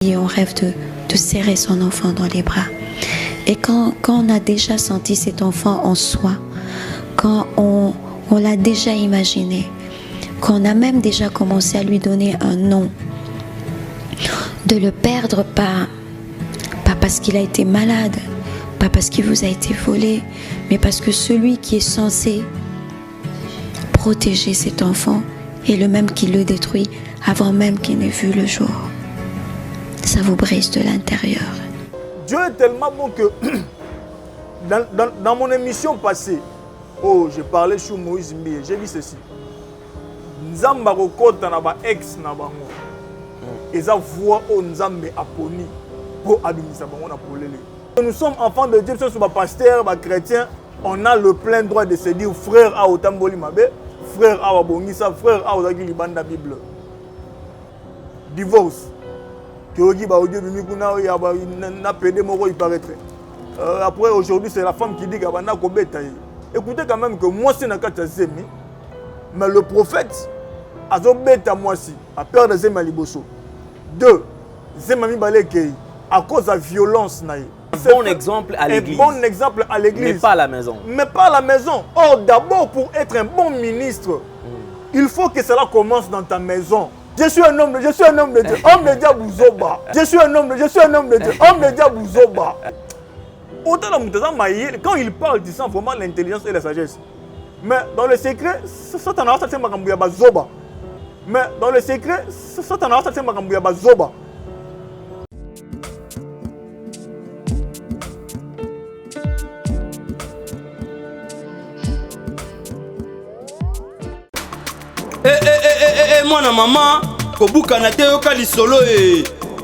Et on rêve de serrer son enfant dans les bras. Et quand on a déjà senti cet enfant en soi, quand on l'a déjà imaginé, quand on a même déjà commencé à lui donner un nom, de le perdre pas parce qu'il a été malade, pas parce qu'il vous a été volé, mais parce que celui qui est censé protéger cet enfant est le même qui le détruit avant même qu'il n'ait vu le jour. Ça vous brise de l'intérieur. Dieu est tellement bon que dans mon émission passée, j'ai parlé sur Moïse Mbie, j'ai dit ceci. Nzamba kokota na ba ex na bango. Eza voix au Nzambe aponi pour abimisa bango na polele. Nous sommes enfants de Dieu, nous sommes pasteurs, chrétiens, on a le plein droit de se dire frère a otamboli mabe, frère a wabongisa, frère a ozaki libanda Bible. Divorce. Après, aujourd'hui, c'est la femme qui dit qu'elle va écoutez quand même que moi, c'est un zemi, mais le prophète a zobeta moi si, a peur de Zema Liboso. Deux, Zema Mibalekei, à cause de la violence. Bon exemple à l'église. Un bon exemple à l'église. Mais pas à la maison. Mais pas à la maison. Or, d'abord, pour être un bon ministre, il faut que cela commence dans ta maison. Je suis un homme de Dieu, homme de diable Zoba. Je suis un homme de Dieu, homme de diable Zoba. Quand il parle, il sent vraiment l'intelligence et la sagesse. Mais dans le secret, Satan a fait un Zoba. Mais dans le secret, Satan a fait un Zoba. Mwana mama kobuka na te yoka lisolo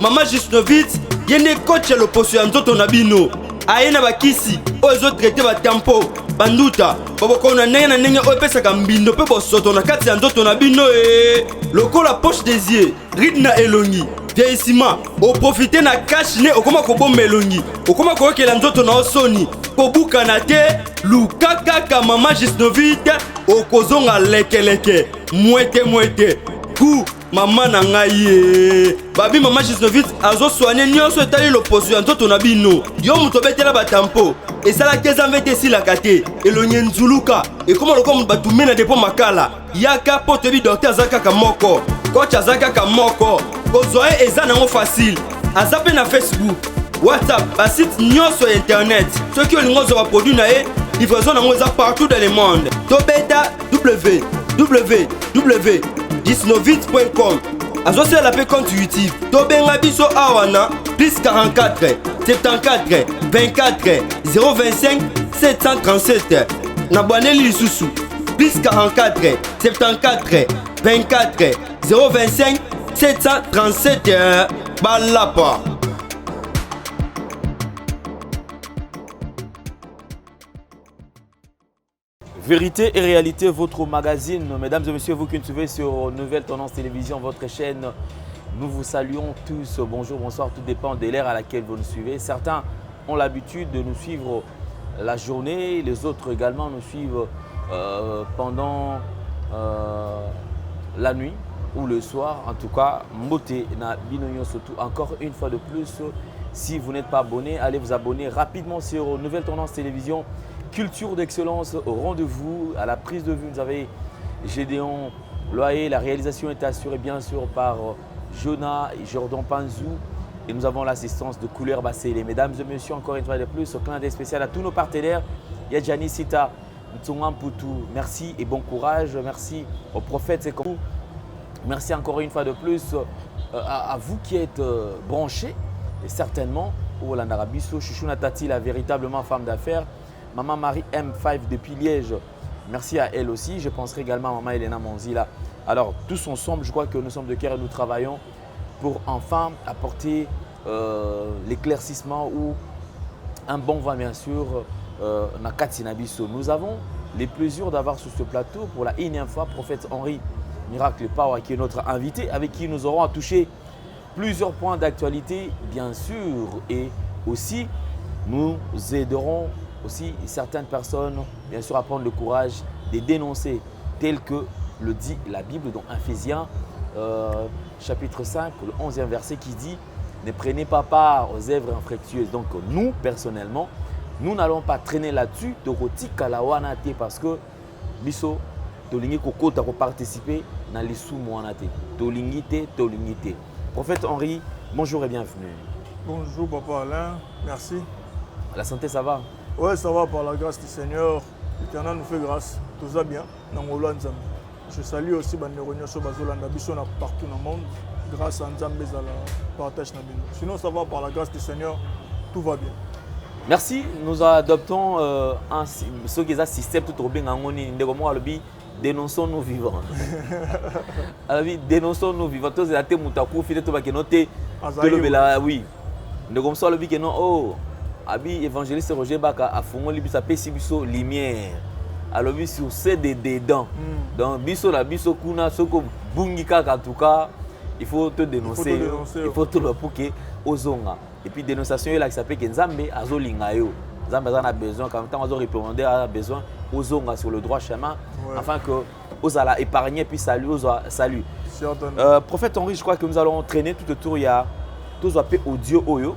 mama Gisnovitz yene coach ya loposo ya nzoto na bino aye na bakisi oyo ezotraite batempo banduta babokona ndenge na ndenge oyo epesaka mbindo mpe bosoto na kati ya nzoto na bino lokola poche des yeux ride na elongi vieillissement oprofite na cash ne okoma kobomba elongi okoma koyokela nzoto na osoni kobuka na te luka kaka mama Gisnovitz okozonga lekeleke mwete ku mama na ngai babi mama Gisnovitz azo soigner nyonso etali loposo ya nzoto na bino yo muto betela batampo esalaki ezambe te esilaka te elongi nzuluka ekoma lokola mutu batume na depo makala yaka po toyebi docteur aza kaka moko coach aza kaka moko kozwa ye eza nango facile aza mpe na Facebook WhatsApp basite nyonso ya internet soki olingi ozwa baproduit na ye livraison nango eza partout dans le monde tobeta www.gisnovitz.com azosala mpe compte YouTube tobenga biso awa na plus 44 74 24 025 737 na bwaneli lisusu plus 44 74 24 025 737 balapa. Vérité et réalité, votre magazine. Mesdames et messieurs, vous qui nous suivez sur Nouvelle Tendance Télévision, votre chaîne, nous vous saluons tous. Bonjour, bonsoir, tout dépend de l'ère à laquelle vous nous suivez. Certains ont l'habitude de nous suivre la journée, les autres également nous suivent pendant la nuit ou le soir. En tout cas, Mbote na Binonyo surtout. Encore une fois de plus, si vous n'êtes pas abonné, allez vous abonner rapidement sur Nouvelle Tendance Télévision. Culture d'excellence au rendez-vous, à la prise de vue, vous avez Gédéon Loyer, la réalisation est assurée bien sûr par Jonah et Jordan Panzou et nous avons l'assistance de Couleur Bassélé. Mesdames et messieurs, encore une fois de plus, un clin d'œil spécial à tous nos partenaires. Il y a Gianni Sita, Ntsongam Poutou, merci et bon courage, merci au prophète Sekou. Merci encore une fois de plus à vous qui êtes branchés et certainement au Landarabiso, Chouchouna Tati, la véritablement femme d'affaires. Maman Marie M5 depuis Liège, merci à elle aussi. Je penserai également à Maman Elena Monzila. Alors, tous ensemble, je crois que nous sommes de cœur et nous travaillons pour enfin apporter l'éclaircissement ou un bon vent, bien sûr, Nakati Nabiso. Nous avons les plaisirs d'avoir sur ce plateau pour la énième fois Prophète Henri Miracle Power, qui est notre invité, avec qui nous aurons à toucher plusieurs points d'actualité, bien sûr, et aussi nous aiderons aussi certaines personnes, bien sûr, à prendre le courage de dénoncer, tel que le dit la Bible dans Ephésiens, chapitre 5, le 11e verset qui dit « ne prenez pas part aux œuvres infructueuses. Donc nous, personnellement, nous n'allons pas traîner là-dessus de rotika la wanate parce que biso tolingi kokota ko participer dans les sous-moanate. Tolingite. Prophète Henri, bonjour et bienvenue. Bonjour Papa Alain, merci. La santé, ça va? Ouais, ça va par la grâce du Seigneur. L'Éternel nous fait grâce. Tout va bien. Je salue aussi Banderonio Sobazolanda Bissona partout dans le monde. Grâce à Nzambé à la partage. Sinon, ça va par la grâce du Seigneur. Tout va bien. Merci. Nous adoptons un système tout bien. Dénonçons nos vivants. Dénonçons nos vivants. Tous les athées moutakou, fidèles, tout va que noter. Oui. Nous comme ça le but que non. Oh, abi évangéliste Roger Baka a fondé l'ibisa pesibiso lumière. Alors biso c'est des dents. Donc biso la biso kuna soko bungika en tout cas. Il faut te dénoncer. Il faut te le pour que ozonga. Et puis dénonciation là qui s'appelle Nzambe azolinga yo. Nzambe a besoin quand même temps azo répondre a besoin ozonga sur le droit chemin afin que ozala épargner puis salut. Prophète Henri, je crois que nous allons traîner tout autour il y a tous appels audio oyo.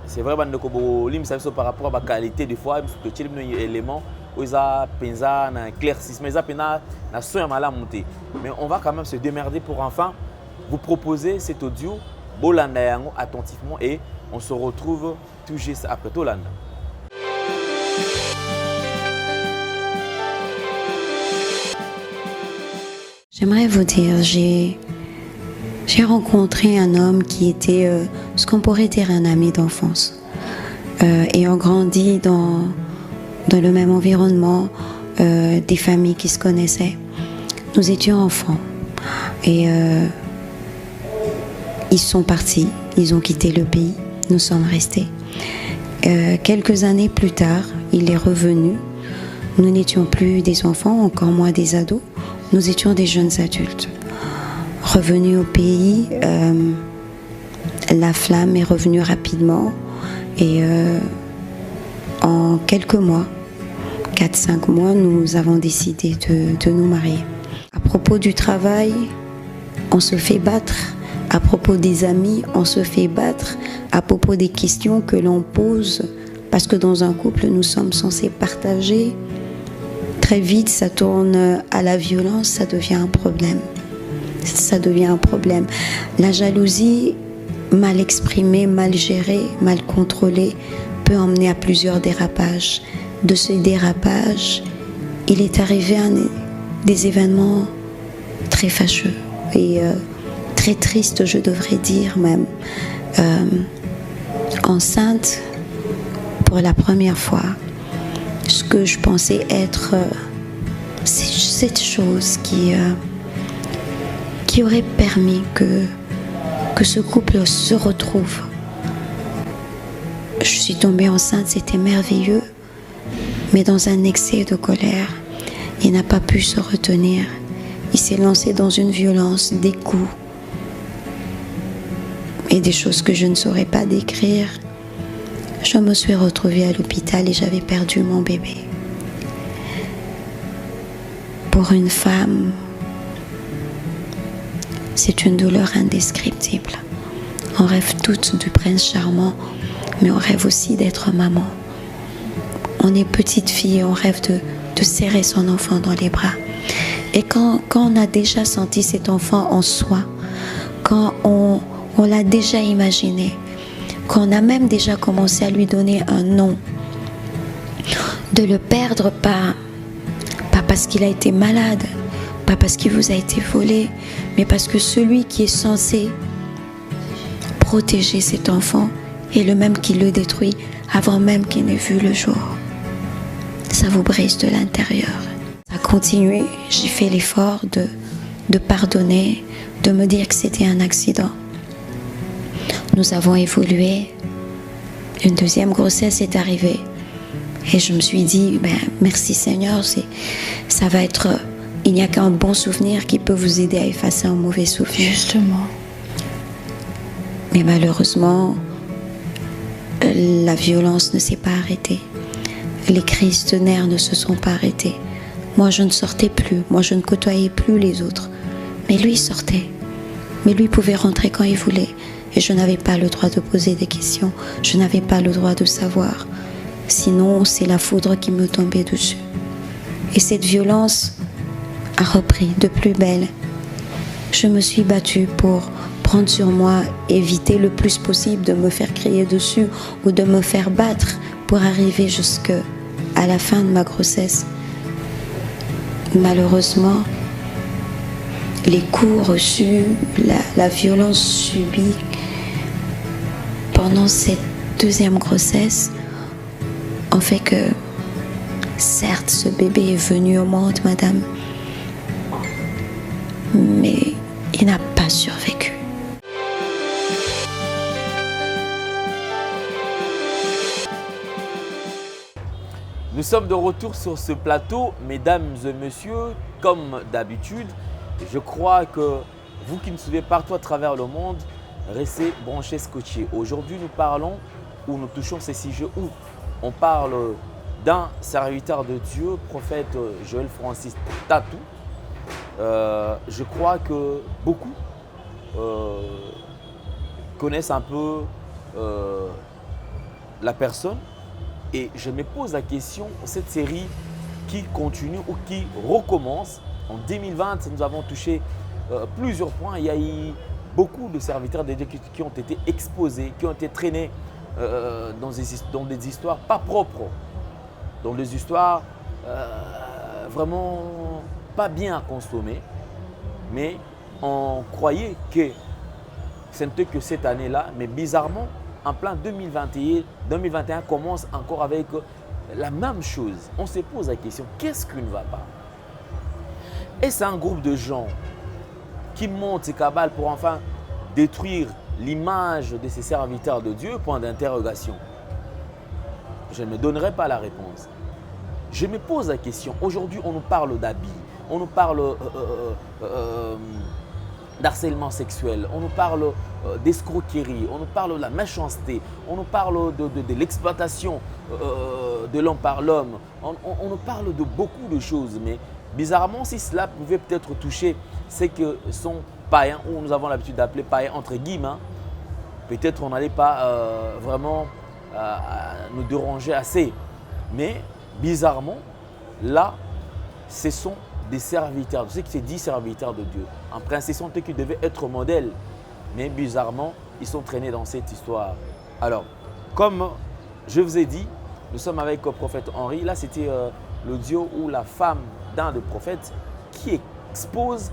C'est vraiment que par rapport à la qualité des fois, il y a des éléments où ils ont un éclaircissement, ils ont un son à monter. Mais on va quand même se démerder pour enfin vous proposer cet audio attentivement et on se retrouve tout juste après Tolanda. J'aimerais vous dire, j'ai rencontré un homme qui était ce qu'on pourrait dire un ami d'enfance. Ayant grandi dans le même environnement, des familles qui se connaissaient. Nous étions enfants et ils sont partis, ils ont quitté le pays, nous sommes restés. Quelques années plus tard, il est revenu. Nous n'étions plus des enfants, encore moins des ados, nous étions des jeunes adultes. Revenu au pays, la flamme est revenue rapidement et en quelques mois, 4-5 mois, nous avons décidé de nous marier. À propos du travail, on se fait battre. À propos des amis, on se fait battre. À propos des questions que l'on pose, parce que dans un couple, nous sommes censés partager. Très vite, ça tourne à la violence, ça devient un problème. Ça devient un problème. La jalousie, mal exprimée, mal gérée, mal contrôlée, peut emmener à plusieurs dérapages. De ce dérapage, il est arrivé des événements très fâcheux et très tristes, je devrais dire même. Enceinte, pour la première fois, ce que je pensais être cette chose qui aurait permis que ce couple se retrouve. Je suis tombée enceinte, c'était merveilleux, mais dans un excès de colère, il n'a pas pu se retenir. Il s'est lancé dans une violence, des coups et des choses que je ne saurais pas décrire. Je me suis retrouvée à l'hôpital et j'avais perdu mon bébé. Pour une femme, c'est une douleur indescriptible. On rêve toutes du prince charmant, mais on rêve aussi d'être maman. On est petite fille et on rêve de serrer son enfant dans les bras. Et quand on a déjà senti cet enfant en soi, quand on l'a déjà imaginé, quand on a même déjà commencé à lui donner un nom, de le perdre pas parce qu'il a été malade, pas parce qu'il vous a été volé, mais parce que celui qui est censé protéger cet enfant est le même qui le détruit avant même qu'il n'ait vu le jour. Ça vous brise de l'intérieur. Ça a continué, j'ai fait l'effort de pardonner, de me dire que c'était un accident. Nous avons évolué, une deuxième grossesse est arrivée et je me suis dit, merci Seigneur, ça va être, il n'y a qu'un bon souvenir qui peut vous aider à effacer un mauvais souvenir. Justement. Mais malheureusement, la violence ne s'est pas arrêtée. Les crises de nerfs ne se sont pas arrêtées. Moi, je ne sortais plus. Moi, je ne côtoyais plus les autres. Mais lui sortait. Mais lui pouvait rentrer quand il voulait. Et je n'avais pas le droit de poser des questions. Je n'avais pas le droit de savoir. Sinon, c'est la foudre qui me tombait dessus. Et cette violence a repris de plus belle. Je me suis battue pour prendre sur moi, éviter le plus possible de me faire crier dessus ou de me faire battre pour arriver jusqu'à la fin de ma grossesse. Malheureusement, les coups reçus, la violence subie pendant cette deuxième grossesse ont fait que, certes, ce bébé est venu au monde, madame, mais il n'a pas survécu. Nous sommes de retour sur ce plateau, mesdames et messieurs, comme d'habitude. Je crois que vous qui nous suivez partout à travers le monde, restez branchés, scotchés. Aujourd'hui, nous parlons ou nous touchons ces sujets où on parle d'un serviteur de Dieu, prophète Joël Francis Tatou. Je crois que beaucoup connaissent un peu la personne. Et je me pose la question, cette série qui continue ou qui recommence en 2020, nous avons touché plusieurs points. Il y a eu beaucoup de serviteurs de Dieu qui ont été exposés, qui ont été traînés dans des histoires pas propres, dans des histoires vraiment pas bien à consommer. Mais on croyait que ce n'était que cette année-là, mais bizarrement, en plein 2021 commence encore avec la même chose. On se pose la question, qu'est-ce qui ne va pas? Est-ce un groupe de gens qui montent ces cabales pour enfin détruire l'image de ces serviteurs de Dieu? Point d'interrogation. Je ne me donnerai pas la réponse. Je me pose la question, aujourd'hui on nous parle d'habits, on nous parle d'harcèlement sexuel, on nous parle d'escroquerie, on nous parle de la méchanceté, on nous parle de l'exploitation de l'homme par l'homme, on nous parle de beaucoup de choses. Mais bizarrement, si cela pouvait peut-être toucher ceux qui sont païens, ou nous avons l'habitude d'appeler païens entre guillemets, peut-être on n'allait pas vraiment nous déranger assez. Mais bizarrement, là, ce sont des serviteurs, tu sais que c'est 10 serviteurs de Dieu. En principe, ce sont eux qui devaient être modèles. Mais bizarrement, ils sont traînés dans cette histoire. Alors, comme je vous ai dit, nous sommes avec le prophète Henri. Là, c'était l'audio où la femme d'un des prophètes qui expose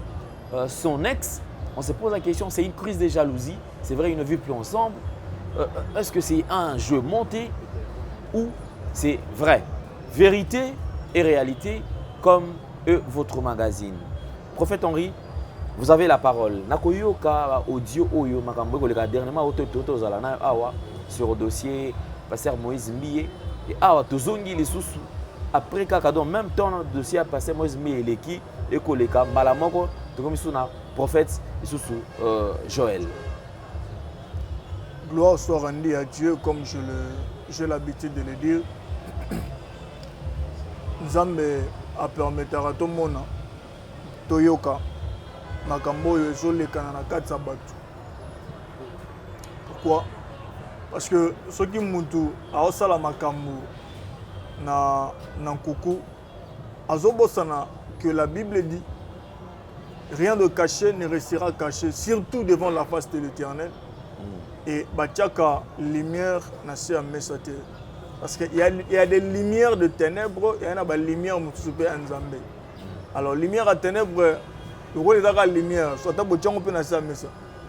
son ex. On se pose la question, c'est une crise de jalousie. C'est vrai, ils ne vivent plus ensemble. Est-ce que c'est un jeu monté ou c'est vrai? Vérité et réalité comme votre magazine. Prophète Henri, vous avez la parole. Nakoyoka audio oyo makambo ko le dernièrement auto zala na awa sur le dossier pasteur Moïse Mbiye et awa tozongi lisusu après kaka donc même temps le dossier pasteur Moïse Mbiye eleki ekoleka mbala moko tokomisu na prophète lisusu Joël. Gloire soit rendue à Dieu comme j'ai l'habitude de le dire. Nzambe a permettre à tout le monde toyoka makambo yo ezolekana na kati ya bato. Pourquoi? Parce que soki mutu aosala makambo na nkuku azobosana que la Bible dit rien de caché ne restera caché, surtout devant la face de l'Éternel. Et batiaka lumière na se amesate. Parce qu'il y a des lumières de ténèbres et il y a des lumières de Nzambe. Alors, lumière à ténèbres, le rôle de la lumière, soit tu as un ça,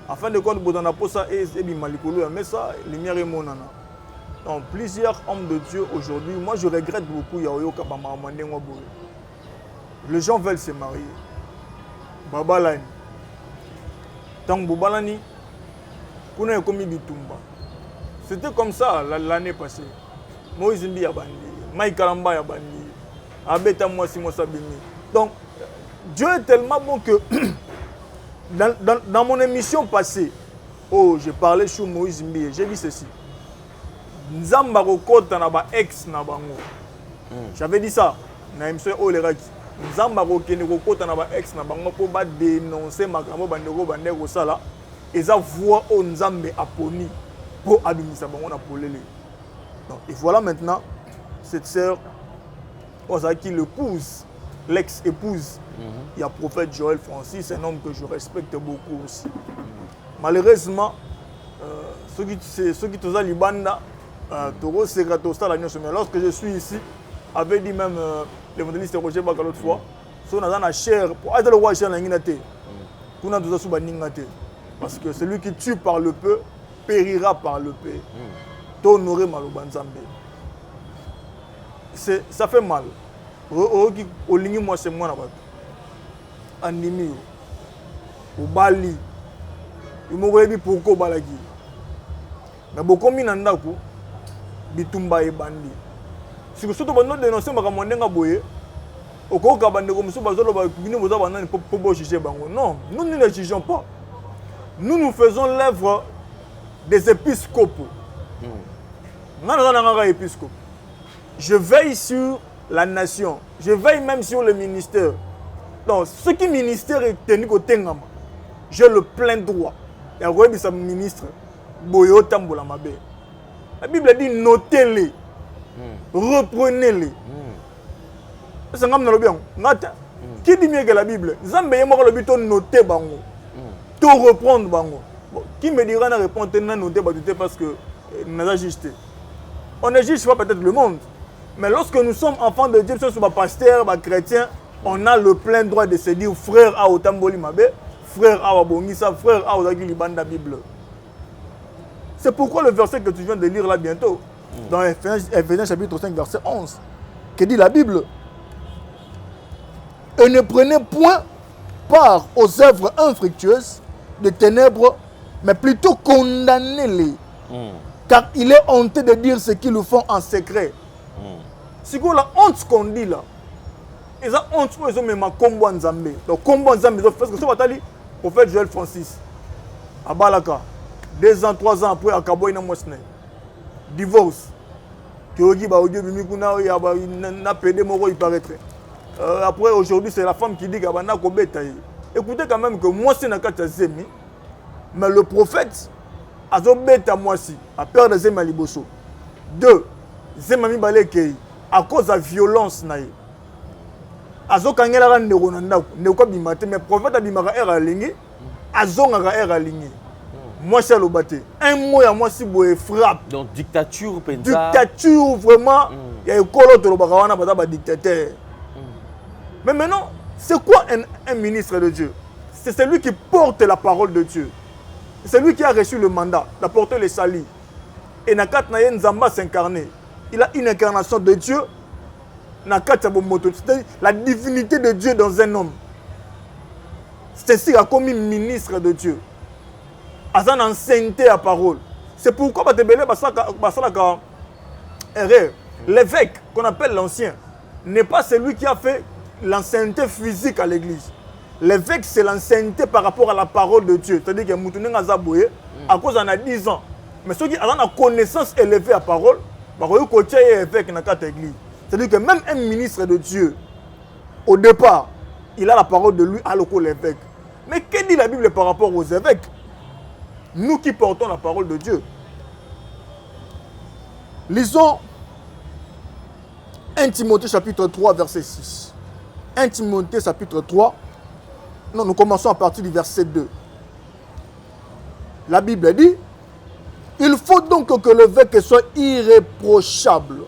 afin de compte, tu as un ça et malikolo, mais ça, lumière est monana. Donc, plusieurs hommes de Dieu aujourd'hui, moi je regrette beaucoup, les gens veulent se marier. Babalani. Tant que Babalani, on a commis du Tumba. C'était comme ça l'année passée. Moïse Mbi a bandi, Mike Kalamba a bandi, Abeta Mwasi Mosabimi. Donc, Dieu est tellement bon que dans mon émission passée, oh, j'ai parlé sur Moïse Mbi, j'ai dit ceci. Nzamba Rokota na ba ex na bango. J'avais dit ça. Na émission Oleraki. Nzamba Rokene Rokota na ba ex na bango pour ba dénoncer makambo bandeko bandeko sala eza voix au Nzambe aponi pour abimisa bango na polele. Donc et voilà maintenant cette sœur qui l'épouse, l'ex-épouse. Il y a prophète Joël Francis, un homme que je respecte beaucoup aussi. Malheureusement, ceux qui sont à Libanda, mais lorsque je suis ici, avait dit même l'évangéliste Roger Baka l'autre fois, si on a la chair, pour être le roi chair, parce que celui qui tue par le peu périra par le peu. T'honorer Malobanzambe. Ça fait mal. Au ligne moi c'est moi là-bas. Animi au Bali. Il m'a dit pourquoi balagi. Mais beaucoup minandaku bitumba e bandi. Si surtout bando dénoncer ma kamondenga boye. Oko ka bande comme ça bazolo ba bino boza banani pour juger bango. Non, nous ne les jugeons pas. Nous faisons l'œuvre des épiscopaux. Épiscope. Je veille sur la nation. Je veille même sur le ministère. Donc, ce qui ministère est tenu au Tengama, j'ai le plein droit. Et après, il ministre, Boyo Tambola Mabe. La Bible dit notez-les, reprenez-les. C'est comme dans le bien. Qui dit mieux que la Bible? Zambé est mort le but de noter bango, tout reprendre bango. Qui me dira na répondre noter parce que nous avons juste. On ne juge pas peut-être le monde. Mais lorsque nous sommes enfants de Dieu, nous sommes pasteurs, chrétiens, on a le plein droit de se dire frère à Otamboli Mabe, frère à Wabongisa, frère à Otagilibanda Bible. C'est pourquoi le verset que tu viens de lire là bientôt, dans Ephésiens chapitre 5, verset 11, que dit la Bible, et ne prenez point part aux œuvres infructueuses des ténèbres, mais plutôt condamnez-les. Car il est honteux de dire ce qu'ils le font en secret. Si vous la honte qu'on dit là, ils ont honte pour les hommes combo Nzambe. Donc combo Nzambe, parce que ce matin, le prophète Joël Francis, à Balaka, 2 ans, 3 ans après, à Kaboy na Mosne, divorce. Kyogi ba audio bimikuna ya ba na pédé moro il paraîtrait. Après aujourd'hui c'est la femme qui dit que bana ko beta. Écoutez quand même que moi c'est na kata zemi, mais le prophète azo beta moi si, a peur de zema liboso. 2 zema mi balekei à cause de la violence naïe. Azo kangela ran ndeko na ndako, ndeko bimate mais prophète abimaka era alingi, azongaka era alingi. Moi c'est le bâté. Un mot à moi si boé frappe. Donc dictature penza. Dictature vraiment, il y a école de l'obakawana bata dictateur. Mais maintenant, c'est quoi un ministre de Dieu? C'est celui qui porte la parole de Dieu. C'est lui qui a reçu le mandat d'apporter les salis. Et Nakat Nayen Nzamba s'incarner. Il a une incarnation de Dieu. C'est la divinité de Dieu dans un homme. C'est ainsi qu'il a commis ministre de Dieu. Azan ancienneté à parole. C'est pourquoi l'évêque qu'on appelle l'ancien n'est pas celui qui a fait l'ancienneté physique à l'église. L'évêque c'est l'ancienneté par rapport à la parole de Dieu. C'est-à-dire que Moutounen Azaboué, à cause d'en a 10 ans. Mais ceux qui ont la connaissance élevée à parole, évêque dans cette église. C'est-à-dire que même un ministre de Dieu, au départ, il a la parole de lui à l'évêque. Mais que dit la Bible par rapport aux évêques? Nous qui portons la parole de Dieu. Lisons 1 Timothée chapitre 3 verset 6. 1 Timothée chapitre 3. Non, nous commençons à partir du verset 2. La Bible dit, il faut donc que l'évêque soit irréprochable.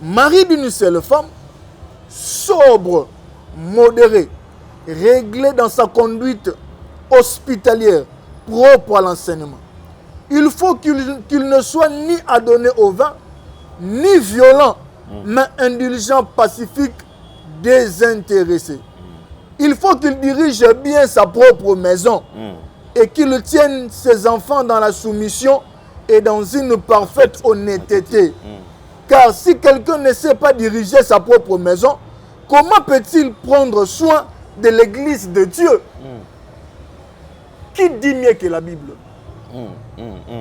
Mari d'une seule femme, sobre, modéré, réglé dans sa conduite hospitalière, propre à l'enseignement. Il faut qu'il ne soit ni adonné au vin, ni violent, mais indulgent, pacifique, désintéressé. Il faut qu'il dirige bien sa propre maison et qu'il tienne ses enfants dans la soumission et dans une parfaite honnêteté. Car si quelqu'un ne sait pas diriger sa propre maison, comment peut-il prendre soin de l'église de Dieu? Qui dit mieux que la Bible?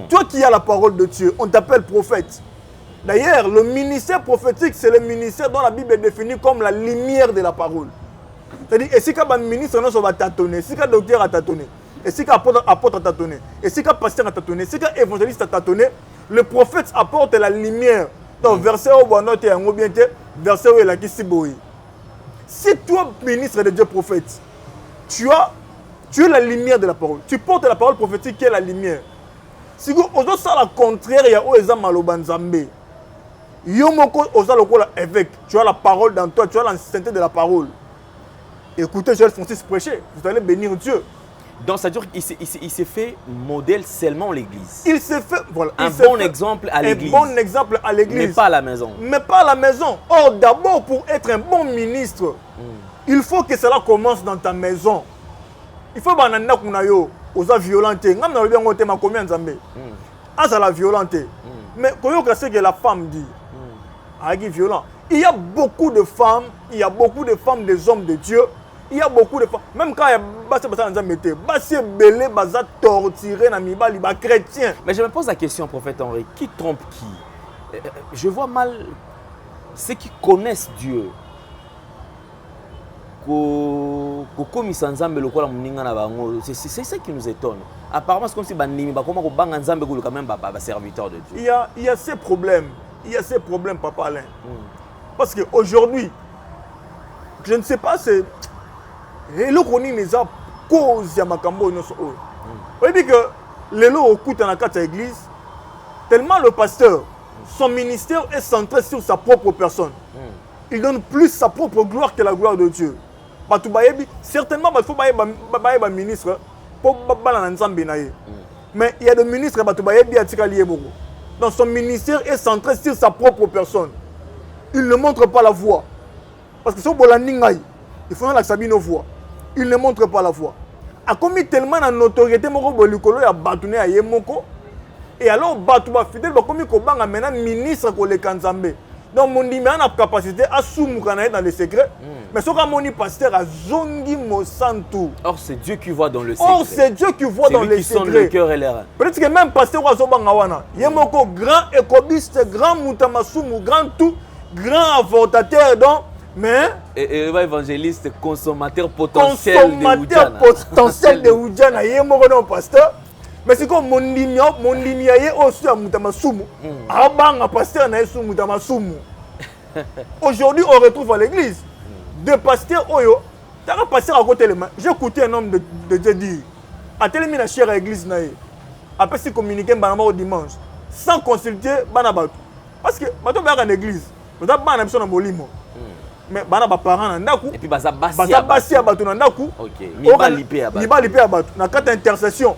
Toi qui as la parole de Dieu, on t'appelle prophète. D'ailleurs, le ministère prophétique, c'est le ministère dont la Bible est définie comme la lumière de la parole. C'est-à-dire, et si un ministre non, va tâtonner, si un docteur a tâtonné, Et si apôtre t'a donné, et si pasteur t'a donné, si évangéliste t'a donné, le prophète apporte la lumière. Donc, verset où on note un bien, verset où il a dit si toi, ministre de Dieu, prophète, tu es la lumière de la parole. Tu portes la parole prophétique qui est la lumière. Si vous avez ça le contraire, il y a Oeza Malobanzambe. Yomoko Oza Lokola évêque. Tu as la parole dans toi, tu as l'ancienneté de la parole. Écoutez Joël Francis prêcher, vous allez bénir Dieu. Donc, ça veut dire qu'il s'est fait modèle seulement l'église. Il s'est fait, voilà, un bon exemple à l'église. Un bon exemple à l'église. Mais pas à la maison. Mais pas à la maison. Or, d'abord, pour être un bon ministre, il faut que cela commence dans ta maison. Il faut que tu sois violent. Tu es violent. Mais quand c'est que la femme dit, violent. Il y a beaucoup de femmes, des hommes de Dieu. Il y a beaucoup de femmes, même quand il y a belé, torturé, chrétien. Mais je me pose la question, prophète Henri, qui trompe qui? Je vois mal ceux qui connaissent Dieu. C'est ça qui nous étonne. Apparemment, c'est comme si quand même serviteur de Dieu. Il y a ces problèmes. Il y a ces problèmes, Papa Alain. Parce qu'aujourd'hui, je ne sais pas, c'est. Et là, on est cause ya makambo nyonso oyo. On dit que les lots écoutent dans la église tellement le pasteur, son ministère est centré sur sa propre personne. Il donne plus sa propre gloire que la gloire de Dieu. Certainement, il faut que ministre pour mais il y a des ministres donc son ministère est centré sur sa propre personne. Il ne montre pas la voix. Parce que si il faut que nos voix. Il ne montre pas la voix. A commis tellement de notoriété, et alors, Batouba fidèle, comme il maintenant ministre pour les Kanzambe. Donc, mon dit, a la capacité à soumourir dans les secrets. Mais ce que mon pasteur a zongi mosantu. Or, c'est Dieu qui voit dans le secret. Or, c'est Dieu qui voit dans les secrets. C'est lui qui sonne le cœur et les reins. Peut-être que même pasteur Wazobangawana, il y a grand écobiste, grand moutamassoumou, grand tout, grand avortateur, donc. Mais et évangéliste consommateur potentiel de Oudjana, il y a un pasteur. Mais c'est comme mon limiaye aussi à Moutamasumu. Abang pasteur na Yesu Moutamasumu. Aujourd'hui, on retrouve à l'église deux pasteurs Oyo. T'as un pasteur à côté de moi. J'ai écouté un homme de Dieu dire à tellement la chère à l'église naïe. Après si communiquer au dimanche sans consulter Banabat. Parce que maintenant on va à l'église. On a pas besoin de molimo. Mais bana ba parents na ndaku et puis baza basi abatu na ndaku OK miba lipé abatu na carte intercession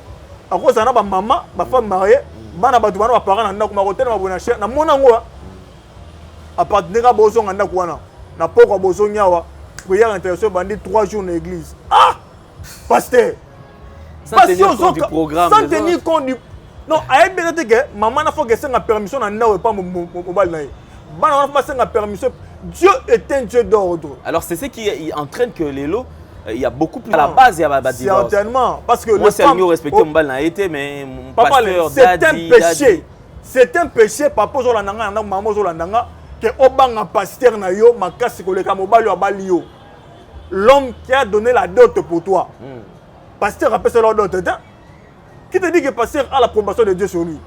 à cause na ba maman ba femme mariée bana batu bana ba parents na ndaku ma hôtel ma bona cher na mona ngo a partir de bozo na ndaku wana na poko bozo nyawa prière intercession bandi 3 jours na église pasteur sans tenir compte du programme sans tenir compte du non a bien été que maman na faut que ça na permission na ndawe pas mobile na bana na faut que ça permission. Dieu est un Dieu d'ordre. Alors c'est ce qui entraîne que les lots, il y a beaucoup plus à la base, il y a pas divorce. Certainement, parce que moi c'est mieux respecter mon bal n'a été mais mon pasteur c'est un péché. C'est un péché papa zo la nanga na maman zo la nanga que obanga pasteur na yo makasi ko le kamobali abali yo. L'homme qui a donné la dot pour toi. Pasteur appelle ça la dot. Qui te dit que pasteur a l'approbation de Dieu sur lui?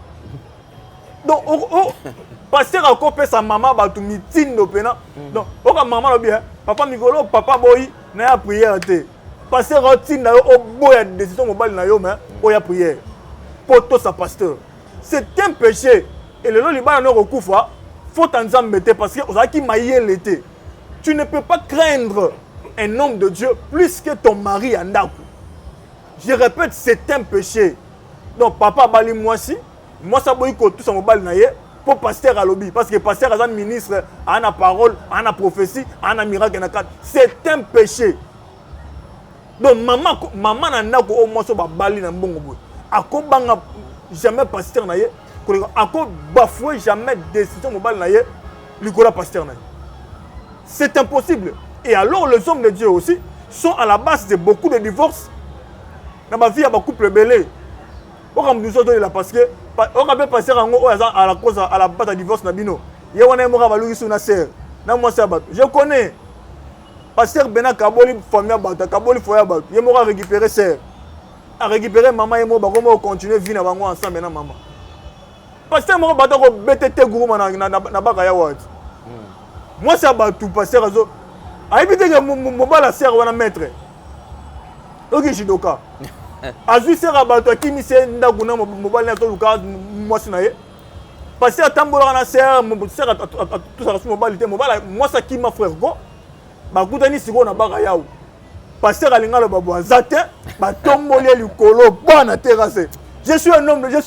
Donc pasteur a coupé sa maman batu mitine no pena. Donc oka maman bien papa migolo papa boy na ya prière te. Pasteur rotine na yo o boya décision mobile na yo mais o ya prière. Poto sa pasteur. C'est un péché et le liban no recoufwa faut t'enzambe parce que ozaki maïe l'été. Tu ne peux pas craindre un homme de Dieu plus que ton mari andaku. Je répète, c'est un péché. Donc papa bali moi si moi ça boy ko tout sa mobile na ye. Pour pasteur à lobby parce que pasteur est un ministre a une parole, a une prophétie, a un miracle. C'est un péché. Donc maman n'a pas au moins so bali na mbongo boy. Ako banga jamais pasteur na ye, ako bafoué jamais décision mobile na ye, likola pasteur na ye. C'est impossible. Et alors les hommes de Dieu aussi sont à la base de beaucoup de divorces. Dans ma vie il y a beaucoup de belé. Pourquoi nous sommes là parce que on a passé à la cause à la base de divorce nabino. Il y a un homme qui a sur na sœur. Na moi ça je connais. Pasteur Bena Kaboli famille Bata Kaboli foya Bata. Il m'a récupéré sœur. à récupérer maman et moi, comment continuer à vivre ensemble avec maman. Parce que moi, je vais BTT gourou na bakaya wat. Moi, ça va tout passer. A éviter que mon bala sert ou maître. Ok, Shidoka. Azu sert à bateau qui mi sert ndaguna mon bala na luka moi sinaye. Parce que tambola na sert sert tout ça sur mon bala moi ça qui m'a frère go. Ba kutani siko na bakaya ou. Parce que alinga le babo azate ba tombole likolo bana terrasse. Je suis un homme de Dieu.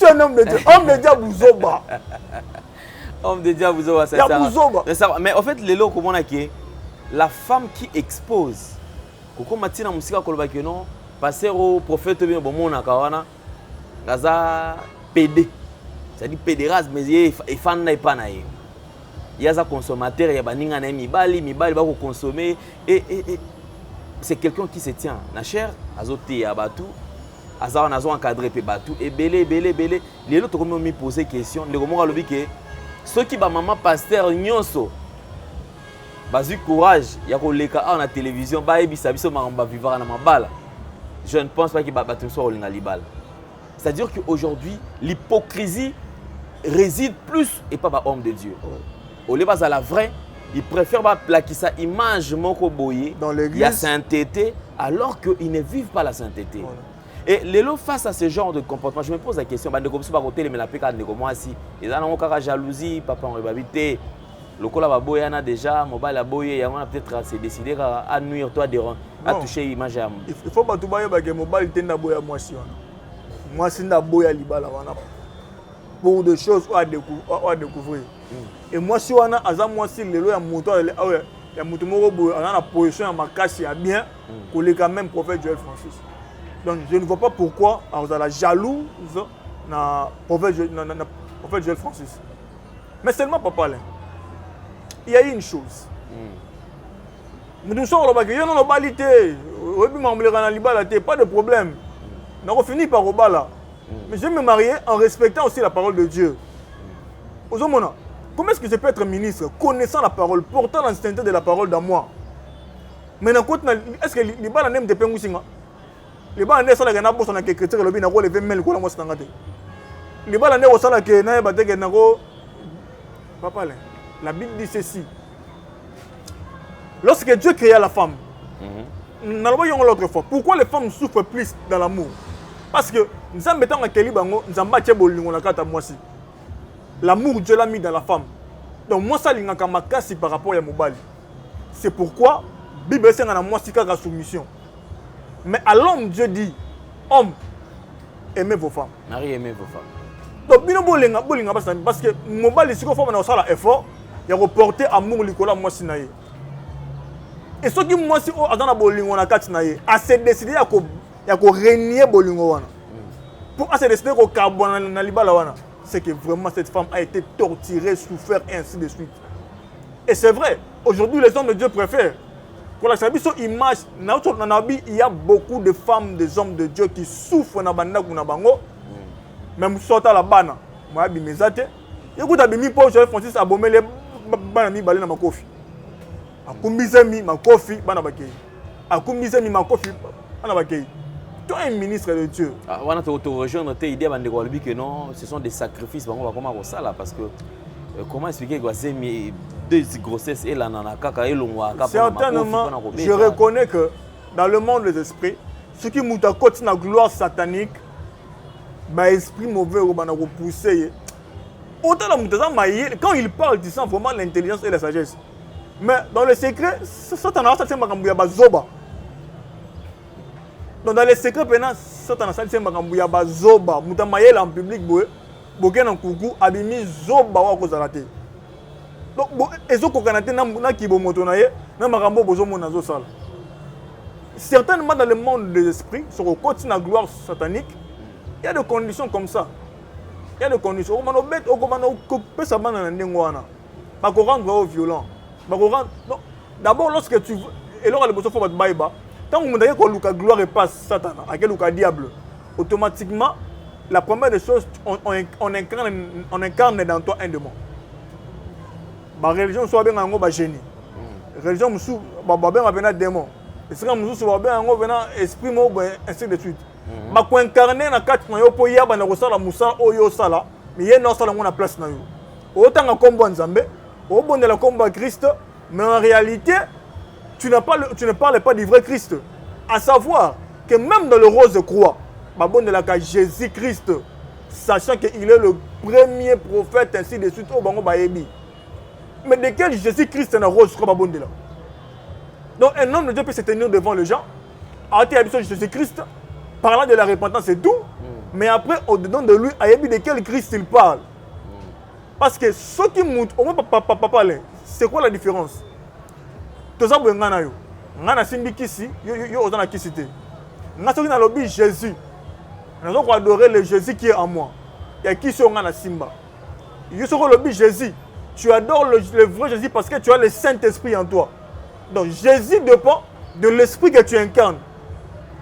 Homme de diable Zoba. Homme de diable Zoba, ça sert. Mais en fait, les lots, comment on a qui la femme qui expose. Koko matina musika koloba que non, passer au prophète bien bon mon akawana, gaza PD. C'est-à-dire pédéras mais il fan na pas na ye. Il y a des consommateurs, il y a baninga na mibali ba ko consommer et c'est quelqu'un qui se tient. Na cher azoté abatu. Azar nazo encadré pe batou et belé les autres comme me poser question les comment lobi que ceux qui ba maman pasteur nyonso bazu courage ya ko leka na télévision ba ebisa biso maramba vivre na mabala. Je ne pense pas que ba batou so linga libal. C'est-à-dire qu'aujourd'hui l'hypocrisie réside plus et pas ba homme de Dieu. Au lieu à la vraie, ils préfèrent ba plaquer sa image moko boyé dans l'église, il y a sainteté alors qu'ils ne vivent pas la sainteté. Voilà. Et les lots face à ce genre de comportement, je me pose la question, bande comme ça côté mais la péka de comme moi si ils ont encore jalousie, papa on rebabité. Le cola va boyana déjà, mobile a boyé, il y a peut-être se décider à nuire toi à toucher l'image à il faut pas tout bailler que mobile tenda boya moi si moi si na boya libala wana. Beaucoup de choses à découvrir. Et moi si wana aza moi si le lot ya moto ya moto moko boya na position ya makasi ya bien que quand même prophète Joël Francis. Donc je ne vois pas pourquoi vous êtes jaloux na prophète Joël Francis. Mais seulement papa là. Il y a une chose. Nous sommes là-bas, il y a une balité. Pas de problème. On finit par Obala. Mais je vais me marier en respectant aussi la parole de Dieu. Comment est-ce que je peux être ministre, connaissant la parole, portant l'instinct de la parole dans moi? Mais est-ce que les balles n'aiment des penguins? Les balles ne sont pas les gens qui écrivent le bien, les 20 000 quoi, moi c'est un les balles ne sont pas les gens qui écrivent. Papa, la Bible dit ceci. Lorsque Dieu créa la femme, nous allons voir l'autre fois. Pourquoi les femmes souffrent plus dans l'amour? Parce que nous sommes mettons en Kélibango, nous sommes battus pour le moi si. L'amour Dieu l'a mis dans la femme. Donc moi ça l'inga kama kasi par rapport à Mobali. C'est pourquoi Bible c'est dans moi si la soumission. Mais à l'homme Dieu dit homme aimez vos femmes. Marie aimez vos femmes. Donc bino bolinga parce que Mobali si ko femme na sala effort, il reporter amour likola moi si naye. Et ce qui moi si azana bolingo na kati naye, a se décider à ko régner bolingo wana. Pour se décider ko carbone na libala wana. C'est que vraiment cette femme a été torturée, souffert et ainsi de suite. Et c'est vrai, aujourd'hui les hommes de Dieu préfèrent. Pour la image, il y a beaucoup de femmes, des hommes de Dieu qui souffrent dans la bango. Même sortant la bana, moi je me zate. Écoute, abimi pour Joël Francis abomé les banami balé na makofi. Akumbize mi makofi bana bakei. Akumbize mi makofi bana bakei. Toi un ministre de Dieu. On a te rejoindre tes idées que non, ce sont des sacrifices. On va comment ça là parce que comment expliquer que c'est deux grossesses et la nanaka et l'onwa. Certainement, je reconnais que dans le monde des esprits, ce qui m'a côté la gloire satanique, ma esprit mauvais ou ma repoussé. Autant quand il parle, il sent vraiment l'intelligence et la sagesse. Mais dans le secret, Satan a ça zoba. Donc dans les secrets pénals, Satan a dit que ba zoba, mutamaye en public boye, boken en coucou, abimi zoba wa kozalate. Donc ezo kokanate na kibo motonaye, na makambo bozo mona zo sala. Certainement dans le monde des esprits, sur le côté de la gloire satanique, il y a des conditions comme ça. Il y a des conditions. On peut se rendre violent. D'abord, lorsque tu veux, et là, le besoin faut battre. Tant que la gloire passe Satan, à quel diable, automatiquement, la première des choses, on incarne dans toi un démon. La religion soit bien un génie. La religion soit bien un démon. Et c'est comme nous sommes bien un esprit, ainsi de suite. ba ko incarner na kati na yo po yaba na kosala musala oyo sala mais ye na sala ngona place na yo otanga kombo nzambe obondela kombo Christ mais en réalité tu ne parles pas du vrai Christ, à savoir que même dans le rose croix babondela ka Jésus Christ sachant qu'il est le premier prophète ainsi de suite au bango baebi. Mais de quel Jésus-Christ na rose croix babondela? Donc un homme de Dieu peut se tenir devant les gens, arrêter l'habitude de Jésus-Christ, parlant de la repentance et tout, mais après, au-dedans de lui, de quel Christ il parle? Parce que ceux qui montent, au moins papa, c'est quoi la différence? Tout ça, c'est ngana yo. Ngana simbi kisi, yo ozana kisite. Ngana soki na lobby Jésus. Nous allons adorer le Jésus qui est en moi. Il y a qui sont ngana simba. Yo soko lobby Jésus. Tu adores le vrai Jésus parce que tu as le Saint-Esprit en toi. Donc Jésus dépend de l'esprit que tu incarnes.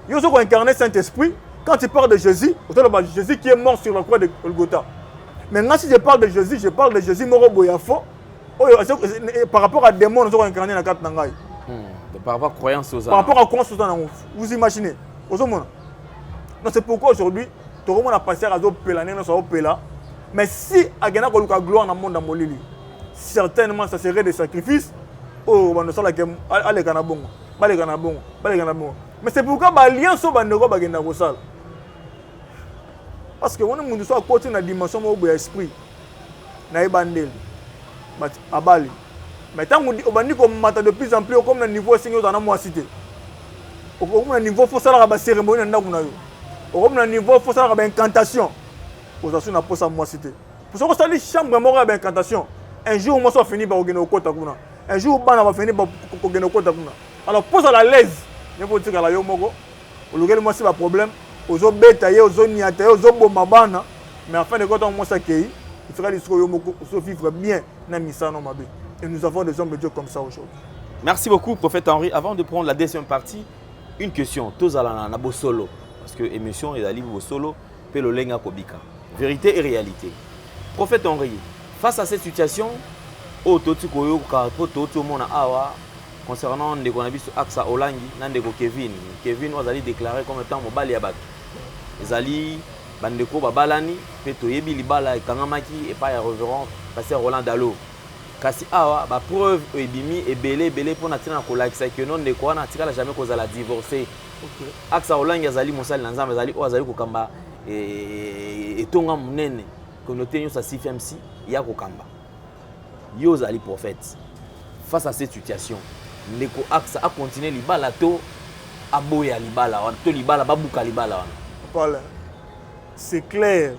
Yo soko incarner Saint-Esprit. Quand tu parles de Jésus, Jésus qui est mort sur la croix de Golgotha. Maintenant, si je parle de Jésus mort au Boyafo, par rapport à des démons, nous avons incarné la carte Nangaï. Par rapport à croyance aux Par rapport à croyance aux âmes. Vous imaginez. Donc c'est pourquoi aujourd'hui, tout le monde a passé à Pela. Mais si Agena Koluka gloire dans le monde Molili, certainement ça serait des sacrifices. Oh, on ne sait pas aller Ganabon. Mais c'est pourquoi l'alliance au Bandego Bagenda Rosal. Parce que on est soit à côté de la dimension de l'esprit. Na Ibandel. À Bali. Mais tant qu'on dit qu'on mata de plus en plus comme le niveau Seigneur dans la moi cité. Comme le niveau faut ça la cérémonie na kuna yo. Comme le niveau faut ça la incantation. Aux assurer na posa moi cité. Pour ça qu'on s'allie chambre mort avec incantation. Un jour moi soit fini par ogeno kota kuna. Un jour bana va finir par ogeno kota kuna. Alors pose à la l'aise. Ne faut dire que la yo moko. Au lequel moi c'est pas problème. Ozo beta ye ozo niata ye ozo bomba bana. Mais en fin de compte moi ça kei. Il fera l'histoire yo moko ozo vivre bien na misa no mabe. Et nous avons des hommes de Dieu comme ça aujourd'hui. Merci beaucoup, prophète Henri. Avant de prendre la deuxième partie, une question. Tozala na bo solo. Parce que l'émission est libre solo. Pelo lenga kobika. Vérité et réalité. Prophète Henri, face à cette situation, au toti koyo ka toti o mona awa concernant ndeko na biso Axa Olangi na ndeko Kevin. Kevin ozali déclaré comme étant mobali ya bato. Ezali bandeko babalani pe toyebi libala ekangamaki et pas ya révérend pasteur Roland Dalo. Kasi awa ba preuve ebimi ebele pour natina ko like que non ndeko wana tikala jamais kozala divorcer. OK. Axa Olangi azali mosali na nzambe azali o azali ko kamba etonga munene communauté nyonso CFMC ya ko kamba. Yo azali prophète. Face à cette situation, ndeko Axa a continué libala to aboya libala wana to libala babuka libala wana. Voilà. C'est clair.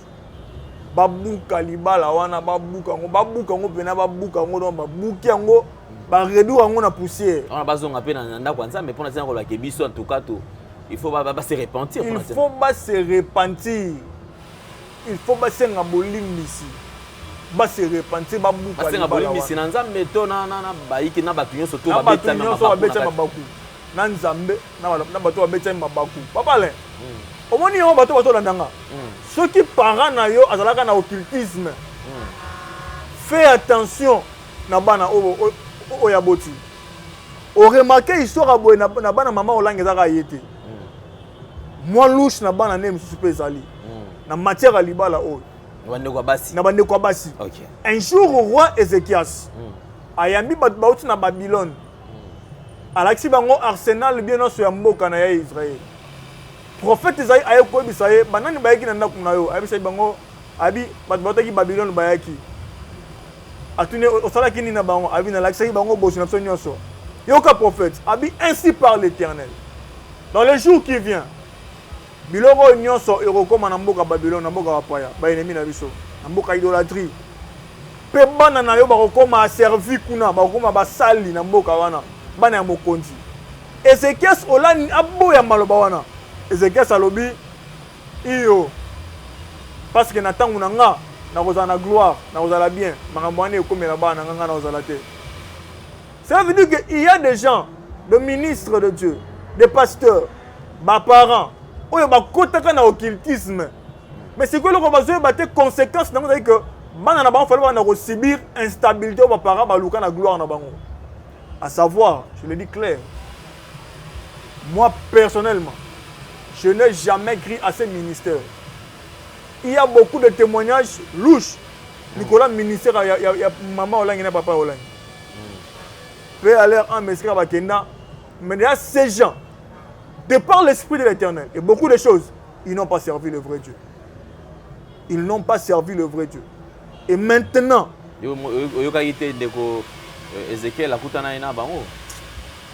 Babuka libala wana babuka ngo pena babuka ngo don babuki ngo ba redour ngo na poussière. On a besoin ngape na ndako nzambe pona tina ko la kebiso en tout cas to il faut pas se repentir. Il faut pas se repentir. Il faut pas se ngabolimbisi. Ba se repentir babuka libala. Ba se ngabolimbisi na nzambe to na baiki na batu nyonso to ba beta mabaku. Na nzambe na bato ba beta mabaku. Papa le. Omoni yo bato landanga. Ceux qui parlent na yo azalaka na occultisme. Fais attention na bana o ya boti. O remarquer histoire boy na bana mama Olangi zaka yete. Moi louche na bana nem supe ezali. Na matière à libala o. Na bande kwa basi. OK. Un jour au roi Ézéchias. Ayambi bauti na Babylone. Alaxi bango arsenal bien so ya mboka na ya Israël. Prophète Isaïe aye ko bisaye banani bayaki na ndaku na yo abisa bango abi bataki Babylone bayaki atune osalaki ni na bango abi na lakisi bango bosi na sonyoso yoka prophète abi ainsi par l'Éternel dans les jours qui viennent biloko nyonso erokoma na mboka Babylone na mboka bapaya ba ennemi na biso na mboka idolâtrie pe bana na yo bakokoma servir kuna bakokoma basali na mboka wana bana ya mokonzi Ézéchias olani aboya maloba wana Ézéchias alobi iyo parce que na tangu na nga na kozala na gloire na kozala bien makambo wana ekomela bana nga na kozala te. Ça veut dire qu'il y a des gens, des ministres de Dieu, des pasteurs, des parents, oyo bakotaka na occultisme. Mais c'est que le bazoye baté conséquences na que bana na bango fallait bana ko subir instabilité ba parents ba luka na gloire na bango. À savoir, je le dis clair. Moi personnellement je n'ai jamais cru à ce ministère. Il y a beaucoup de témoignages louches. Nicolas, ministère, il y a maman Olang et papa Olang. Peut aller en mesquin à Bakenda. Mais il y a ces gens, de par l'Esprit de l'Éternel, et beaucoup de choses, ils n'ont pas servi le vrai Dieu. Ils n'ont pas servi le vrai Dieu. Et maintenant,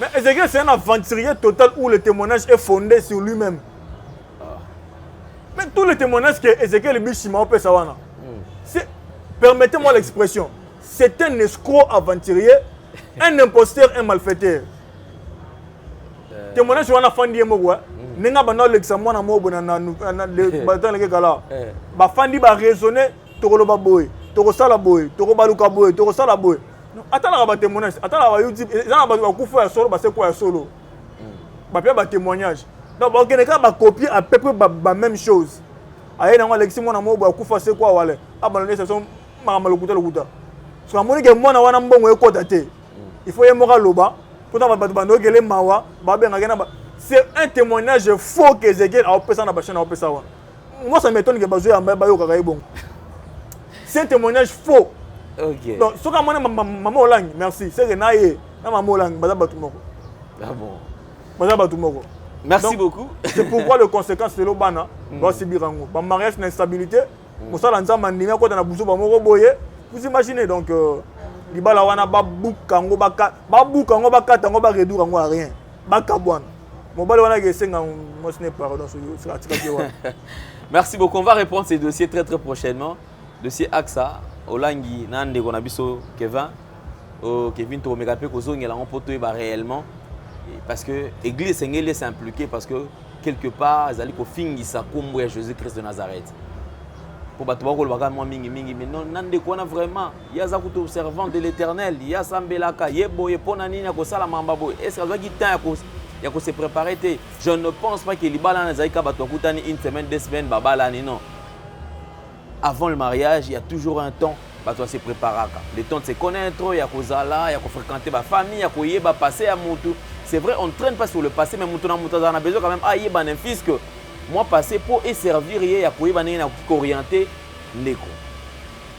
mais Ézéchiel, c'est un aventurier total où le témoignage est fondé sur lui-même. Mais tous les témoignages que Ézéchiel Bishima peut savoir, permettez-moi l'expression, c'est un escroc aventurier, un imposteur, un malfaiteur. Témoignage sur un enfant d'Yemogwa, Nenga Bana l'examen à Mobo dans le bâton de Gala. Bafandi va raisonner, Toroba Boy, Torosala Boy, Torobaluka Boy, Torosala Boy. Attends la témoignage, attends la YouTube, ils ont un solo, c'est quoi un solo? Bapia ba témoignage. Donc on va copier à peu près la même chose. Aïe dans Alexis mon amour ba kufa c'est quoi wale? Ah bah c'est son maramalokuta lokuta. Parce que mon que moi na wana mbongo eko daté. Il faut y mora loba. Pourtant ba bando gele mawa, ba benga gena ba. C'est un témoignage faux que Ezekiel a opé ça na ba chaîne a opé ça. Moi ça m'étonne que bazo ya ba yo kaka bon. C'est un témoignage faux. OK. Donc ce que moi maman Olang, merci. C'est que naie na maman Olang baza batumoko. Ah bon. Baza batumoko. Merci beaucoup. C'est pourquoi les conséquences de l'Obana doivent subir un mot. Mariage, l'instabilité, vous imaginez donc, les balawana babukango baka babukango baka tango ba redour ngo rien. Bakabwana. Mon balawana que c'est moi ce n'est pas pardon sur Merci beaucoup. On va répondre ces dossiers très prochainement. Dossier AXA, Olangi, Nande Gonabiso, Kevin, Kevin Tomegape Kozongela on poto ba réellement. Parce que l'église s'est impliquée parce que quelque part, ils allaient finir sa combo à Jésus-Christ de Nazareth. Pour battre mais non, on a vraiment, il y a des servants de l'Éternel, il y a Sambelaka, il y a Ponani, il y a Salamambabo. Est-ce qu'il y a il se préparer? Je ne pense pas que les balans une semaine, 2 semaines, non. Avant le mariage, il y a toujours un temps. Pour se préparer. Le temps de se connaître, il y a Kozala, il y a fréquenter ma famille, il y a passer à Moutou. C'est vrai, on ne traîne pas sur le passé, mais Moutou on a besoin quand même un fils que moi passer pour et servir, il y a orienté Ndeko.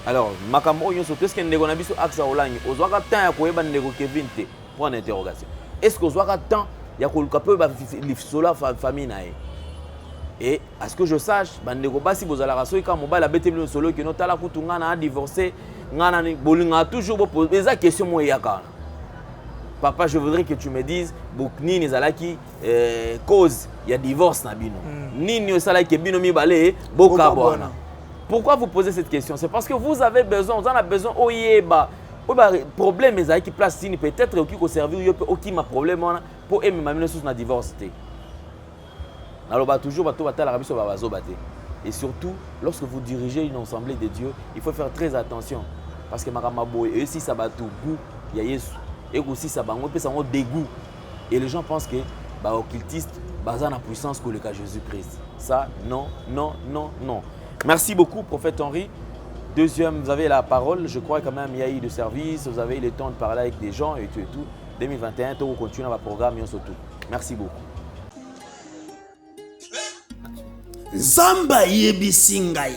Alors, Makambo, est-ce que Ndeko Nabiso Axa Olangi, aux ouaka temps, il y a Ndeko Kevin T. Point d'interrogation. Est-ce qu'aux ouaka temps, il y a Sola famille? Et à ce que je sache, Bandeko Basi Bozala Soy quand mobile a bêté le solo que notre la Koutungana a divorcé, Ngana Bolinga toujours posé la question moi yaka. Papa, je voudrais que tu me dises Boukni Nizalaki cause il y a divorce na bino. Nini Salaki bino mi balé Boka Bona. Pourquoi vous posez cette question? C'est parce que vous avez besoin, vous en avez besoin oyeba. Problème mais qui place peut-être qui servir qui ma problème pour aimer ma sous na divorce. Alors, toujours, et surtout, lorsque vous dirigez une assemblée de Dieu, il faut faire très attention. Parce que Maramabo, et aussi ça va tout goût, il y a Yesu. Et aussi ça va un dégoût. Et les gens pensent que les occultistes basent la puissance que le cas Jésus-Christ. Ça, non. Merci beaucoup, prophète Henri. Deuxième, vous avez la parole. Je crois quand même il y a eu de service. Vous avez eu le temps de parler avec des gens et tout. 2021, on continue notre programme et on se tout. Merci beaucoup. Zamba yebisi ngai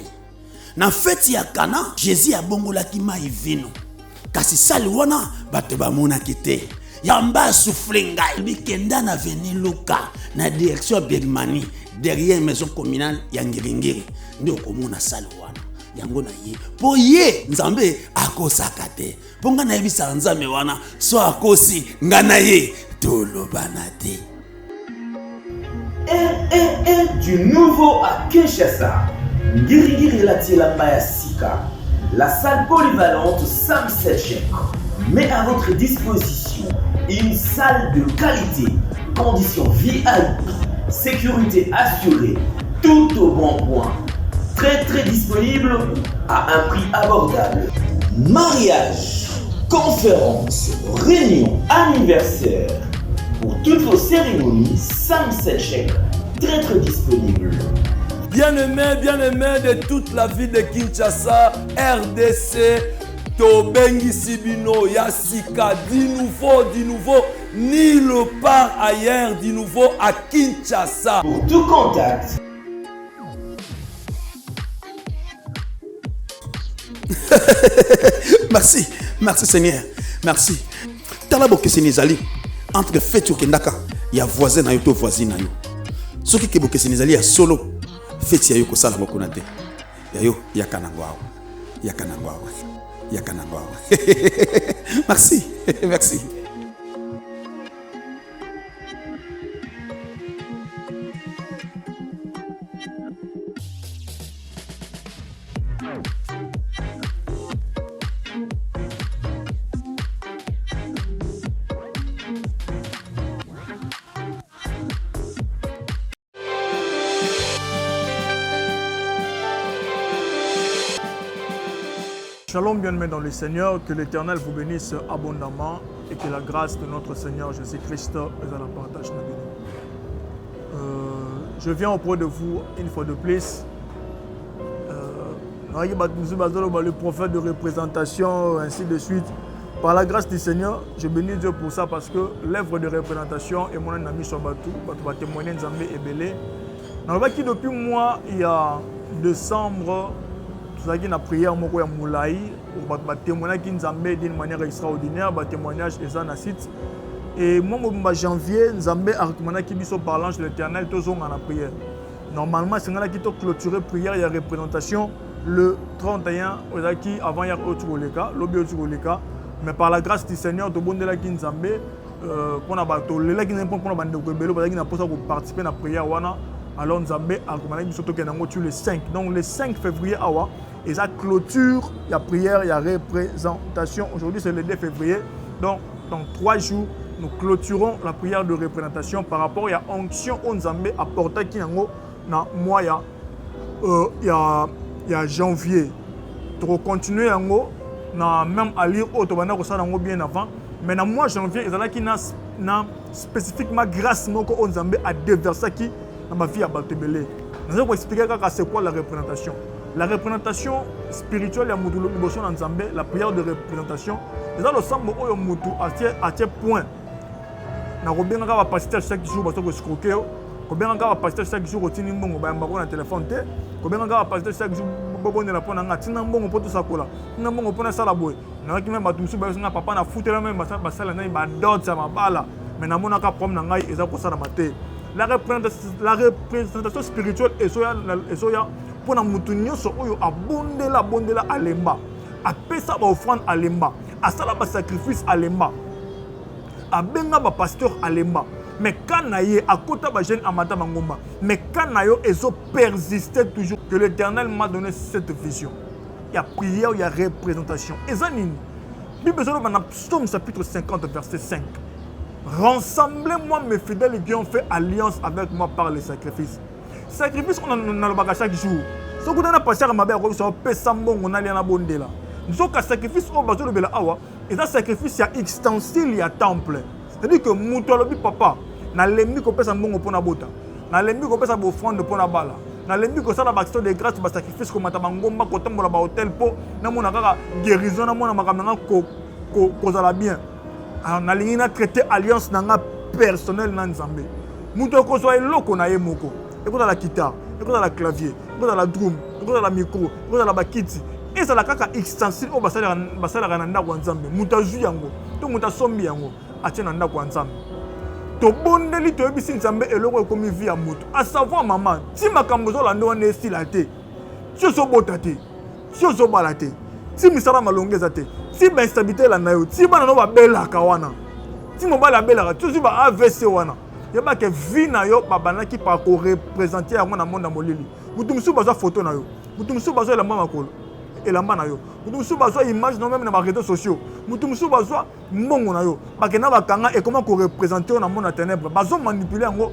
na feti ya Kana Jésus abongolaki mai vino kasi sali wana bato bamonaki te yamba souffle ngai bikenda na veni Luka na direction Birmanie derrière maison communale ya Ngiringiri ndio komona sali wana yango na ye po ye nzambe akosaka te po nga na yebisa nzambe wana so akosi nga na ye tolobana te. Du nouveau à Kinshasa, Ngirigiri Latiela Mayasika, la salle polyvalente Sam Selchek met à votre disposition une salle de qualité, conditions VIP, sécurité assurée, tout au bon point, très disponible à un prix abordable. Mariage, conférence, réunion, anniversaire. Pour toutes vos cérémonies, Sam Selchek, très disponible. Bien-aimés de toute la ville de Kinshasa, RDC, Tobengi Sibino, Yassika, di nouveau, nulle part ailleurs du nouveau à Kinshasa. Pour tout contact, Merci, merci Seigneur, merci. Talabo que Sénézali, entre fête au Kendaka, il y a voisin na yo to voisine na yo. Ce qui est Sénézali a solo, fête ya yo ko sala bokonate. Ya yo yakanangwao, yakanangwao, yakanangwao. Merci, merci. Shalom, bien-aimés dans le Seigneur, que l'Éternel vous bénisse abondamment et que la grâce de notre Seigneur Jésus-Christ est à la partage de je viens auprès de vous une fois de plus. Le prophète de représentation, ainsi de suite. Par la grâce du Seigneur, je bénis Dieu pour ça parce que l'œuvre de représentation est mon ami Sobatou, va témoigner Nzambé et Belé. Depuis moi, il y a décembre, qui na prière moko ya moulaï ba témoigner qui Nzambé d'une manière extraordinaire, ba témoignage eza na site et moi en janvier Nzambé a recommandé qui biso par l'ange de l'Éternel tozonga na prière. Normalement c'est ngala qui to clôturer prière ya représentation le 31 ozaki avant hier otuleka lobi otuleka mais par la grâce du Seigneur to bondela qui Nzambé pour na bato lela qui n'importe pour bande ko belo bazaki na posa ko participer na prière wana. Alors Nzambé a recommandé biso to kenango tu le 5 donc le 5 février awa. Et ça clôture, il y a prière, il y a représentation. Aujourd'hui, c'est le 2 février. Donc, dans 3 jours, nous clôturons la prière de représentation par rapport à la onction au Nzambé apporté qui dans mois il y a janvier. Pour continuer même à lire autre bien avant. Mais dans le mois de janvier, il y a qui spécifiquement grâce au Nzambé à déverser qui dans ma vie à Baltebele. Nous allons expliquer c'est quoi la représentation. La représentation spirituelle ya mutu liboso na Nzambe, la prière de représentation, c'est dans le sambo oyo mutu à tel point. Na kobenga ka pasteur chaque jour baso ko escroquer, kobenga ka pasteur chaque jour otini mbongo ba mbako na téléphone te, kobenga ka pasteur chaque jour bobonela pona nga tina mbongo poto sakola, tina mbongo pona sala boy. Na ki même batumsu ba nga papa na foutela même basala na ba dot sa mabala, mais na mona ka problème na ngai eza ko sala mate. La représentation spirituelle esoya pour na mutu nyonso oyo abondela alemba apesa ba offrande alemba asala ba sacrifice alemba abenga ba pasteur alemba mais quand naye akota ba jeune amata mangomba mais quand nayo ezo persister toujours que l'Éternel m'a donné cette vision. Il y a prière, il y a représentation. Ezanini Bible dans Psaume chapitre 50 verset 5. Rassemblez-moi mes fidèles qui ont fait alliance avec moi par les sacrifices. Sacrifice on a le chaque jour. Ce que nous avons passé à ma mère, on a fait sambon, on a lié na bondela. Nous avons sacrifice au bateau de Bela Awa. Et ça sacrifice il y a extensile, il y a temple. C'est-à-dire que muto lobi papa, na lembi ko pesa mbongo pona bota. Na lembi ko pesa offrande pona bala. Na lembi ko sala action de grâce ba sacrifice ko mata bangomba ko tambola ba hôtel po na mona kaka guérison na mona makamanga ko zala bien. Alors na lingina traiter alliance nanga personnel na Nzambe. Muto ko so eloko na ye moko. Écoute la guitare, écoute la clavier, écoute la drum, écoute la micro, écoute la bakiti. Et ça la kaka extensile au basala nanda kwa Nzambe. Muta ju yango, to muta sombi yango, atie nanda kwa Nzambe. To bondeli to ebisi Nzambe eloko ekomi vie ya mutu. A savoir maman, ti makambo zo lando wana estila te. Ti so bota te. Ti so bala te. Ti misala malongeza te. Ti ba instabilité la nayo, ti bana no ba bela ka wana. Ti mobala bela, ti ba AVC wana. Il y a que vie na yo babana qui pa ko représenter à mon monde molili. Mutu musu bazwa photo na yo. Mutu musu bazwa la mama makolo. Et la na yo. Mutu musu bazwa image non même na réseaux sociaux. Mutu musu bazwa mbongo na yo. Bakena bakanga et comment ko représenter na monde ténèbres. Bazo manipuler ngo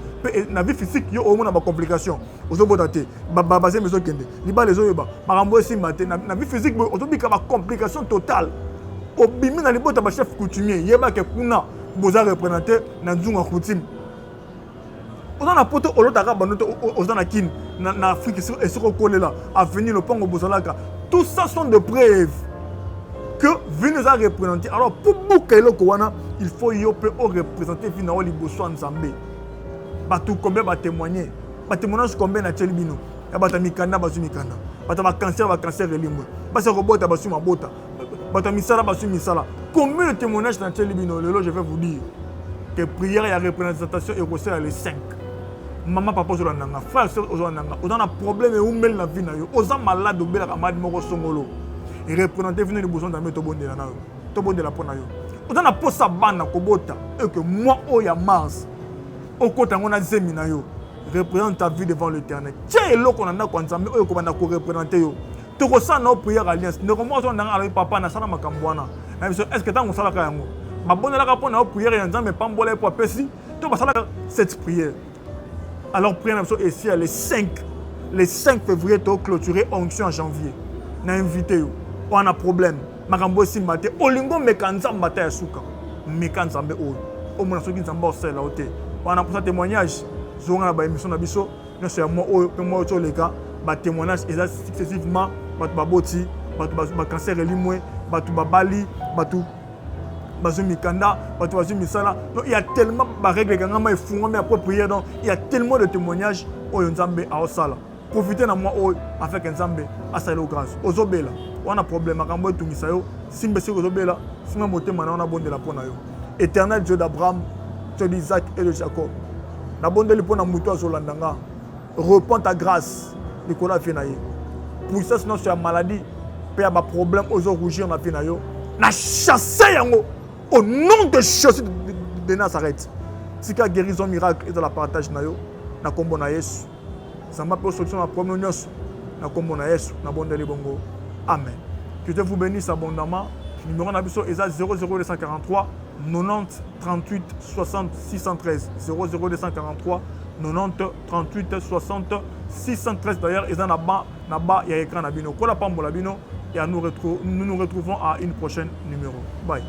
na vie physique yo au monde na complication. Ozo botate. Bazé mezo kende. Liba les oyo ba. Marambo esi maté na vie physique ozo bika ba complication totale. Obimi na libota ba chef coutumier. Yeba ke kuna boza représenter na nzunga coutume. On a porté au lot aux Anakin, en Afrique, et sur le collé là, à venir le pont au Bozalaka. Tout ça sont des preuves que Venez a représenté. Alors, pour beaucoup de Kowana, il faut yo pe o représenter vie na o liboso nzambe bato combien ba témoigner ba témoignage combien na tcheli bino ya bata mikanda basu mikanda bata ba cancer elimwe basa robota basu mabota bata misala basu misala combien de témoignages na tcheli bino lelo je vais vous dire que prière et représentation et receveur les 5 maman papa zo nanga frère sœur zo nanga on a un problème et umel la vie na yo oza malade obela kamadi moko songolo et représenter vie na liboso nzambe to bondela na yo to bondela pona yo on a posa bana kobota et que moi o ya Mars au côté on a zemi na yo représente ta vie devant l'Éternel. Tiens eloko na ndako nzambe oyo ko bana ko représenter yo. To ko sa na prière alliance. Ne comment on na avec papa na sala makambwana. Est-ce que tango sala ka yango? Ba bonela ka pona prière ya nzambe pambola pour pesi. To ba sala cette prière. Alors prière na ici les 5 février to clôturer onction en janvier. Na invité yo. On a problème. Makambo si maté olingo mekanza mbata ya suka. Mekanza mbe oyo. O mona soki nzamba osela ote. On a pour ça témoignage. Zonga na ba émission na biso, non c'est moi que moi to les gars, ba témoignage et successivement, batu baboti, batu ba cancer elimwe, batu babali, batu bazumi kanda, batu bazumi sala. Donc il y a tellement ba règle ngama efunga mais après prière donc il y a tellement de témoignages oyo nzambe a osala. Profitez na moi oyo avec nzambe asala grâce. Ozobela, on a problème akambo etungisa yo, simbe siko ozobela, singa motema na on a bondela pona yo. Éternel Dieu d'Abraham, Dieu d'Isaac et de Jacob. Na bondeli pona muto azolandanga. Repends ta grâce. Nicolas Fenaye. Pour ça sinon sur la maladie, peut y avoir problème aux rougir na Fenayo. Na chasser yango au nom de Jésus de Nazareth. Si ka guérison miracle et de la partage na yo, na kombo na Yesu. Ça m'a pour solution na problème nyos. Na kombo na Yesu, na bondeli bongo. Amen. Que Dieu vous bénisse abondamment. Numéro na biso eza 00243 90 38 60 613 00243 90 38 60 613 d'ailleurs ils en a bas il y a écran na bino kola pambola bino et nous nous retrouvons à une prochaine numéro. Bye.